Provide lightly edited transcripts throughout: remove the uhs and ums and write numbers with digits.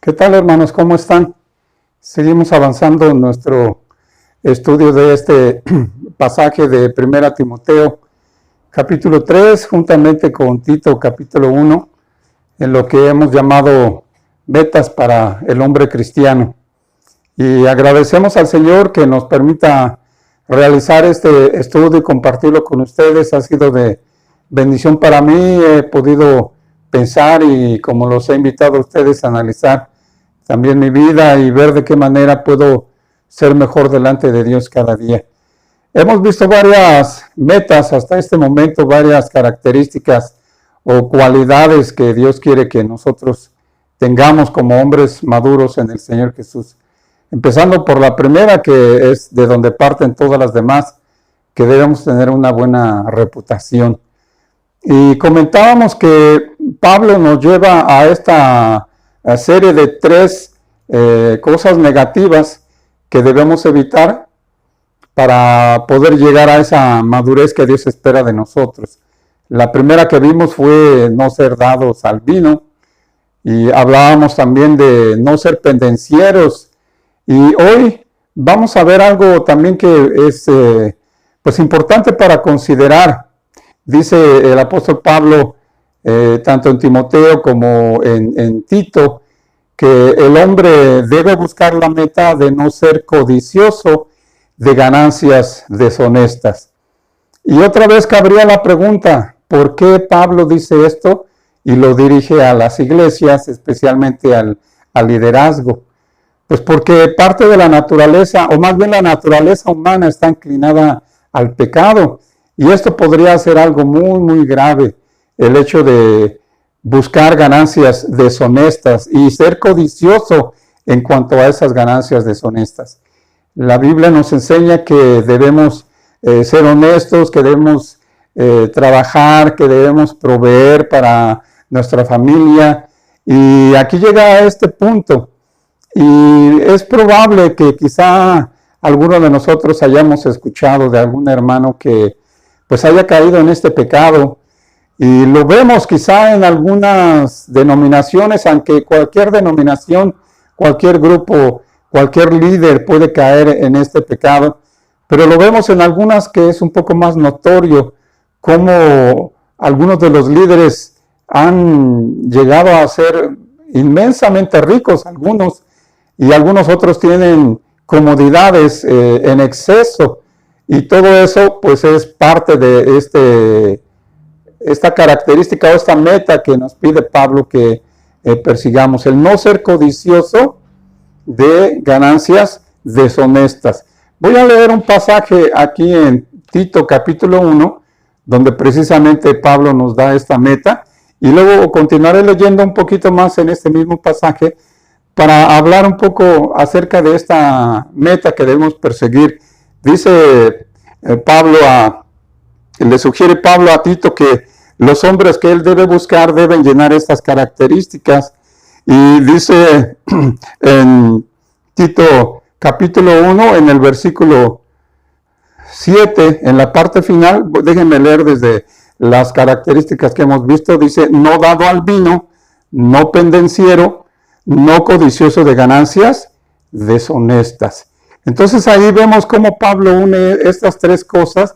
¿Qué tal, hermanos? ¿Cómo están? Seguimos avanzando en nuestro estudio de este pasaje de 1 Timoteo, capítulo 3, juntamente con Tito, capítulo 1, en lo que hemos llamado metas para el hombre cristiano. Y agradecemos al Señor que nos permita realizar este estudio y compartirlo con ustedes. Ha sido de bendición para mí. He podido pensar y, como los he invitado a ustedes, a analizar también mi vida y ver de qué manera puedo ser mejor delante de Dios cada día. Hemos visto varias metas hasta este momento, varias características o cualidades que Dios quiere que nosotros tengamos como hombres maduros en el Señor Jesús. Empezando por la primera, que es de donde parten todas las demás, que debemos tener una buena reputación. Y comentábamos que Pablo nos lleva a esta serie de tres cosas negativas que debemos evitar para poder llegar a esa madurez que Dios espera de nosotros. La primera que vimos fue no ser dados al vino, y hablábamos también de no ser pendencieros. Y hoy vamos a ver algo también que es pues importante para considerar. Dice el apóstol Pablo, tanto en Timoteo como en Tito, que el hombre debe buscar la meta de no ser codicioso de ganancias deshonestas. Y otra vez cabría la pregunta, ¿por qué Pablo dice esto? Y lo dirige a las iglesias, especialmente al liderazgo. Pues porque parte de la naturaleza, o más bien la naturaleza humana, está inclinada al pecado. Y esto podría ser algo muy, muy grave, el hecho de buscar ganancias deshonestas y ser codicioso en cuanto a esas ganancias deshonestas. La Biblia nos enseña que debemos ser honestos, que debemos trabajar, que debemos proveer para nuestra familia. Y aquí llega a este punto. Y es probable que quizá alguno de nosotros hayamos escuchado de algún hermano que pues haya caído en este pecado, y lo vemos quizá en algunas denominaciones, aunque cualquier denominación, cualquier grupo, cualquier líder puede caer en este pecado, pero lo vemos en algunas que es un poco más notorio, como algunos de los líderes han llegado a ser inmensamente ricos, algunos, y algunos otros tienen comodidades en exceso, y todo eso pues es parte de esta característica o esta meta que nos pide Pablo que persigamos, el no ser codicioso de ganancias deshonestas. Voy a leer un pasaje aquí en Tito capítulo 1, donde precisamente Pablo nos da esta meta, y luego continuaré leyendo un poquito más en este mismo pasaje para hablar un poco acerca de esta meta que debemos perseguir. Dice le sugiere Pablo a Tito que los hombres que él debe buscar deben llenar estas características. Y dice en Tito capítulo 1, en el versículo 7, en la parte final, déjenme leer desde las características que hemos visto. Dice: no dado al vino, no pendenciero, no codicioso de ganancias deshonestas. Entonces ahí vemos cómo Pablo une estas tres cosas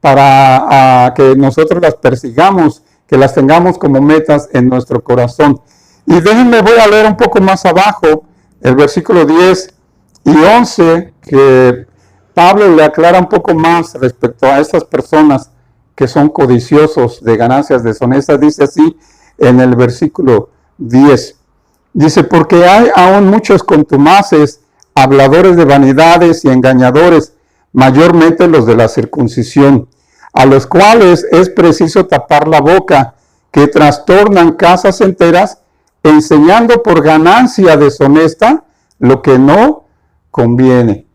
para que nosotros las persigamos, que las tengamos como metas en nuestro corazón. Y déjenme, voy a leer un poco más abajo, el versículo 10 y 11, que Pablo le aclara un poco más respecto a estas personas que son codiciosos de ganancias deshonestas. Dice así en el versículo 10. Dice: porque hay aún muchos contumaces, habladores de vanidades y engañadores, mayormente los de la circuncisión, a los cuales es preciso tapar la boca, que trastornan casas enteras, enseñando por ganancia deshonesta lo que no conviene.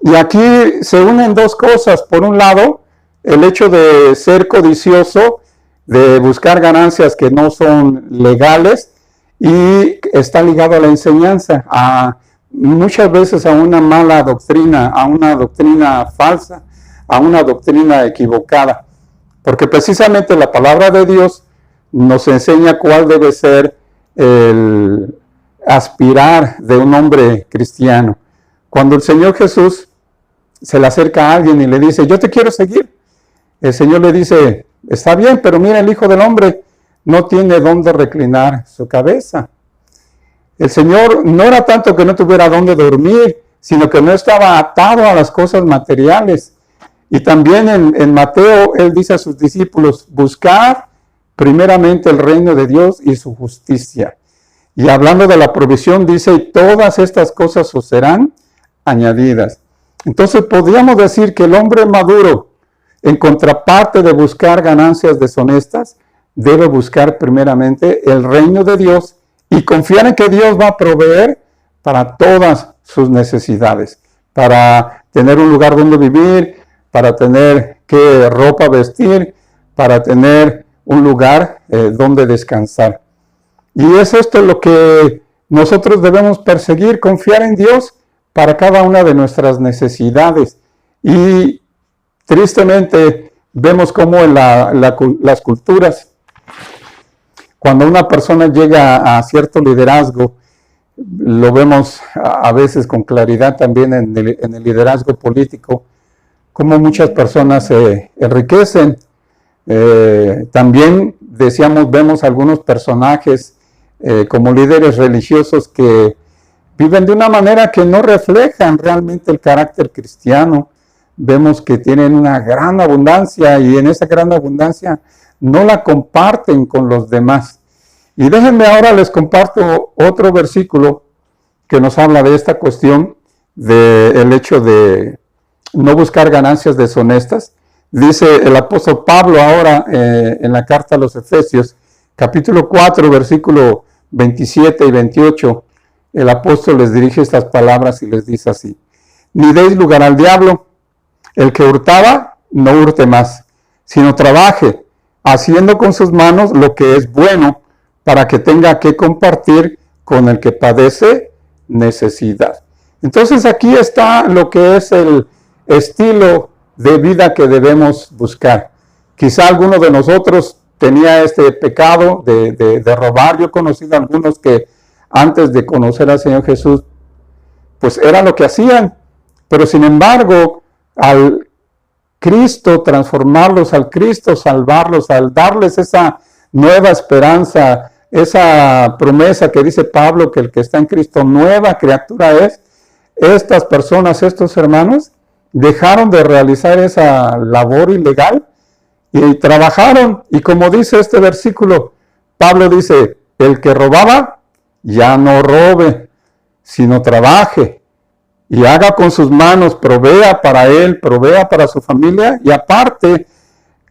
Y aquí se unen dos cosas. Por un lado, el hecho de ser codicioso, de buscar ganancias que no son legales, y está ligado a la enseñanza, muchas veces a una mala doctrina, a una doctrina falsa, a una doctrina equivocada, porque precisamente la palabra de Dios nos enseña cuál debe ser aspirar de un hombre cristiano. Cuando el Señor Jesús se le acerca a alguien y le dice, yo te quiero seguir, el Señor le dice, está bien, pero mira, el Hijo del Hombre no tiene dónde reclinar su cabeza. El Señor no era tanto que no tuviera dónde dormir, sino que no estaba atado a las cosas materiales. Y también en Mateo, Él dice a sus discípulos, buscad primeramente el reino de Dios y su justicia. Y hablando de la provisión, dice, y todas estas cosas os serán añadidas. Entonces podríamos decir que el hombre maduro, en contraparte de buscar ganancias deshonestas, debe buscar primeramente el reino de Dios y confiar en que Dios va a proveer para todas sus necesidades, para tener un lugar donde vivir, para tener qué ropa vestir, para tener un lugar donde descansar. Y es esto lo que nosotros debemos perseguir, confiar en Dios para cada una de nuestras necesidades. Y tristemente vemos cómo en las culturas, cuando una persona llega a cierto liderazgo, lo vemos a veces con claridad también en el liderazgo político, cómo muchas personas se enriquecen. También vemos algunos personajes como líderes religiosos que viven de una manera que no reflejan realmente el carácter cristiano. Vemos que tienen una gran abundancia y en esa gran abundancia no la comparten con los demás. Y déjenme ahora les comparto otro versículo que nos habla de esta cuestión del hecho de no buscar ganancias deshonestas. Dice el apóstol Pablo ahora en la carta a los Efesios, capítulo 4, versículo 27 y 28, el apóstol les dirige estas palabras y les dice así: ni deis lugar al diablo, el que hurtaba, no hurte más, sino trabaje, haciendo con sus manos lo que es bueno, para que tenga que compartir con el que padece necesidad. Entonces aquí está lo que es el estilo de vida que debemos buscar. Quizá alguno de nosotros tenía este pecado de robar. Yo he conocido a algunos que antes de conocer al Señor Jesús, pues era lo que hacían. Pero sin embargo, al Cristo transformarlos, al Cristo salvarlos, al darles esa nueva esperanza, esa promesa que dice Pablo, que el que está en Cristo nueva criatura es, estas personas, estos hermanos, dejaron de realizar esa labor ilegal y trabajaron. Y como dice este versículo, Pablo dice, el que robaba, ya no robe, sino trabaje y haga con sus manos, provea para él, provea para su familia y aparte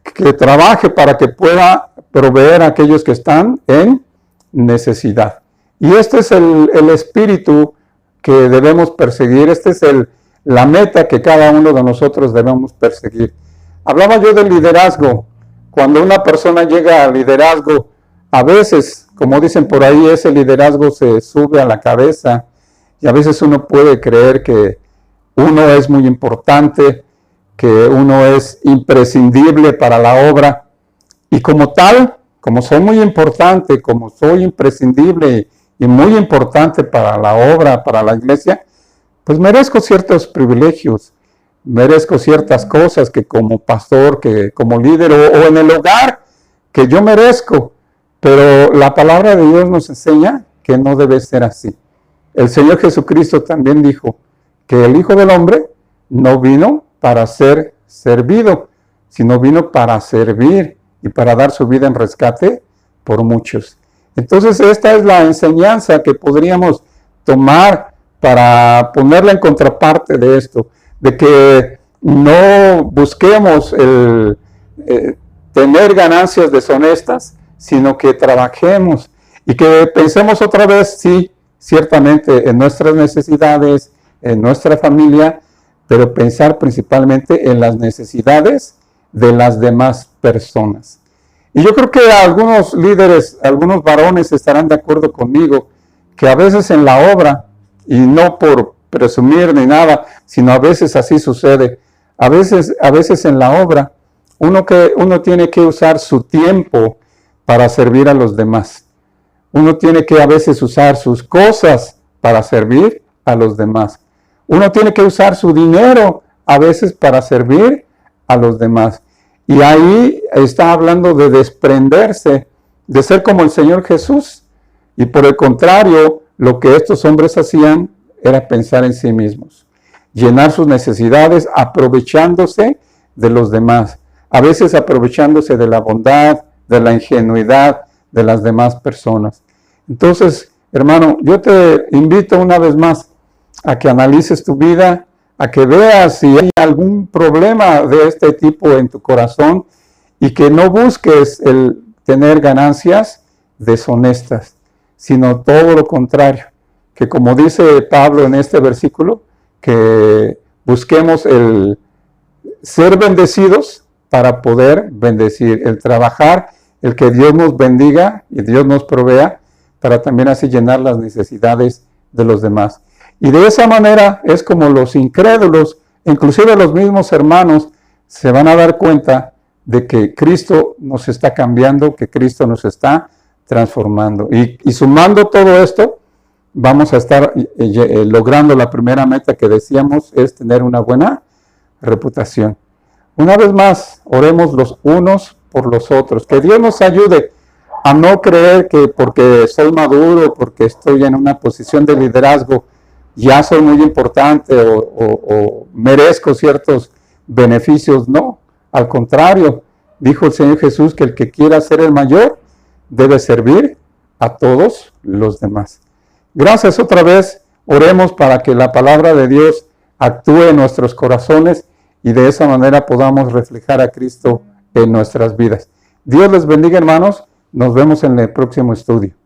que trabaje para que pueda proveer a aquellos que están en necesidad. Y este es el espíritu que debemos perseguir, esta es la meta que cada uno de nosotros debemos perseguir. Hablaba yo del liderazgo. Cuando una persona llega al liderazgo, a veces, como dicen por ahí, ese liderazgo se sube a la cabeza y a veces uno puede creer que uno es muy importante, que uno es imprescindible para la obra y como tal, como soy muy importante, como soy imprescindible y muy importante para la obra, para la iglesia, pues merezco ciertos privilegios, merezco ciertas cosas que como pastor, que como líder o en el hogar, que yo merezco. Pero la palabra de Dios nos enseña que no debe ser así. El Señor Jesucristo también dijo que el Hijo del Hombre no vino para ser servido, sino vino para servir y para dar su vida en rescate por muchos. Entonces esta es la enseñanza que podríamos tomar para ponerla en contraparte de esto, de que no busquemos tener ganancias deshonestas, sino que trabajemos y que pensemos otra vez, sí, ciertamente en nuestras necesidades, en nuestra familia, pero pensar principalmente en las necesidades de las demás personas. Y yo creo que algunos líderes, algunos varones estarán de acuerdo conmigo, que a veces en la obra, y no por presumir ni nada, sino a veces así sucede, a veces en la obra, uno tiene que usar su tiempo para servir a los demás. Uno tiene que a veces usar sus cosas para servir a los demás. Uno tiene que usar su dinero a veces para servir a los demás. Y ahí está hablando de desprenderse, de ser como el Señor Jesús. Y por el contrario, lo que estos hombres hacían era pensar en sí mismos, llenar sus necesidades aprovechándose de los demás, a veces aprovechándose de la bondad, de la ingenuidad de las demás personas. Entonces, hermano, yo te invito una vez más a que analices tu vida, a que veas si hay algún problema de este tipo en tu corazón y que no busques el tener ganancias deshonestas, sino todo lo contrario, que como dice Pablo en este versículo, que busquemos el ser bendecidos para poder bendecir, el trabajar, el que Dios nos bendiga y Dios nos provea para también así llenar las necesidades de los demás. Y de esa manera es como los incrédulos, inclusive los mismos hermanos, se van a dar cuenta de que Cristo nos está cambiando, que Cristo nos está transformando. Y sumando todo esto, vamos a estar logrando la primera meta que decíamos, es tener una buena reputación. Una vez más, oremos los unos por los otros. Que Dios nos ayude a no creer que porque soy maduro, porque estoy en una posición de liderazgo, ya soy muy importante o merezco ciertos beneficios. No, al contrario, dijo el Señor Jesús que el que quiera ser el mayor debe servir a todos los demás. Gracias otra vez, oremos para que la palabra de Dios actúe en nuestros corazones y de esa manera podamos reflejar a Cristo en nuestras vidas. Dios les bendiga, hermanos. Nos vemos en el próximo estudio.